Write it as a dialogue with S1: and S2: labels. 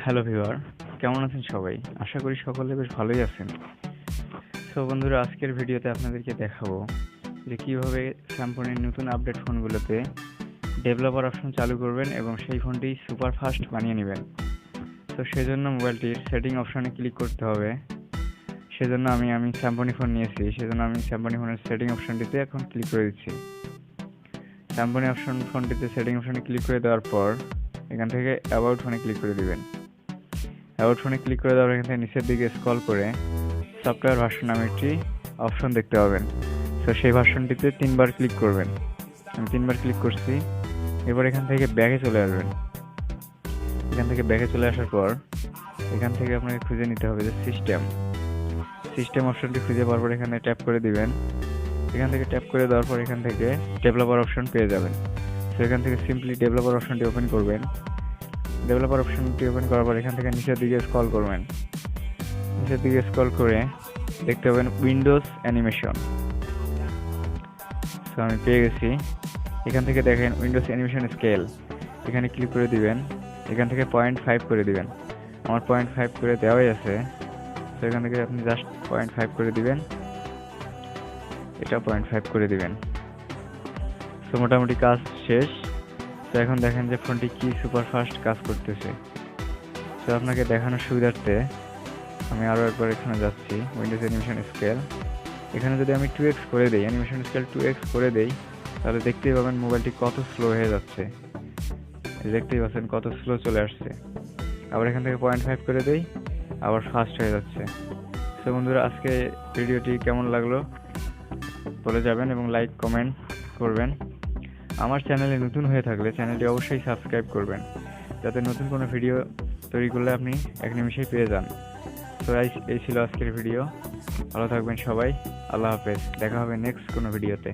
S1: Hello viewer, কেমন আছেন সবাই? আশা করি সকলে বেশ ভালোই আছেন। সো বন্ধুরা, আজকের ভিডিওতে আপনাদেরকে দেখাবো যে কীভাবে স্যামসংয়ের নতুন আপডেট ফোনগুলোতে ডেভেলপার অপশন চালু করবেন এবং সেই ফোনটি সুপার ফাস্ট বানিয়ে নেবেন। তো সেজন্য মোবাইলটির সেটিং অপশনে ক্লিক করতে হবে। সেজন্য আমি স্যামসং ফোন নিয়েছি, সেজন্য আমি স্যামসং ফোনের সেটিং অপশনটিতে এখন ক্লিক করে দিচ্ছি। স্যামসং ফোনটিতে সেটিং অপশনে ক্লিক করে দেওয়ার পর এখান থেকে অ্যাবাউট ফোনে ক্লিক করে দিবেন। অ্যাবাউট ফোনে ক্লিক করে দেওয়ার এখান থেকে নিচের দিকে স্ক্রল করে সফটওয়্যার ভার্সন নামে একটি অপশন দেখতে পাবেন। তো সেই ভার্সনটিতে 3বার ক্লিক করবেন। আমি 3বার ক্লিক করছি। এবার এখান থেকে ব্যাকে চলে আসবেন। এখান থেকে ব্যাকে চলে আসার পর এখান থেকে আপনাকে খুঁজে নিতে হবে যে সিস্টেম অপশনটি খুঁজে পাওয়ার পর এখানে ট্যাপ করে দিবেন। এখান থেকে ট্যাপ করে দেওয়ার পর এখান থেকে ডেভেলপার অপশন পেয়ে যাবেন। তো এখান থেকে সিম্পলি ডেভেলপার অপশনটি ওপেন করবেন। ডেভেলপার অপশনটি ওপেন করার পর এখান থেকে নিচের দিকে স্ক্রল করবেন। নিচের দিকে স্ক্রল করে দেখতে পাবেন উইন্ডোজ অ্যানিমেশন। তো আমি পেয়ে গেছি। এখান থেকে দেখেন উইন্ডোজ অ্যানিমেশন স্কেল, এখানে ক্লিক করে দিবেন। এখান থেকে 0.5 করে দিবেন। আমার 0.5 করে দেওয়াই আছে। তো এখান থেকে আপনি জাস্ট 0.5 করে দিবেন, এটা 0.5 করে দিবেন। তো মোটামুটি কাজ শেষ। তো এখন দেখেন যে ফোনটি কি সুপার ফাস্ট কাজ করতেছে। তো আপনাকে দেখানোর সুবিধার্থে আমি আরও একবার এখানে যাচ্ছি, উইন্ডোজ অ্যানিমেশন স্কেল। এখানে যদি আমি 2x করে দিই, অ্যানিমেশন স্কেল 2x করে দেই, তাহলে দেখতেই পাবেন মোবাইলটি কত স্লো হয়ে যাচ্ছে। দেখতেই পাচ্ছেন কত স্লো চলে আসছে। আবার এখান থেকে 0.5 করে দেই, আবার ফাস্ট হয়ে যাচ্ছে। তো বন্ধুরা, আজকে ভিডিওটি কেমন লাগলো বলে যাবেন এবং লাইক কমেন্ট করবেন। আমার চ্যানেলে নতুন হয়ে থাকলে চ্যানেলটি অবশ্যই সাবস্ক্রাইব করবেন, যাতে নতুন কোনো ভিডিও তৈরি করলে আপনি এক নিমিষেই পেয়ে যান। তো এই ছিল আজকের ভিডিও। ভালো থাকবেন সবাই। আল্লাহ হাফেজ। দেখা হবে নেক্সট কোনো ভিডিওতে।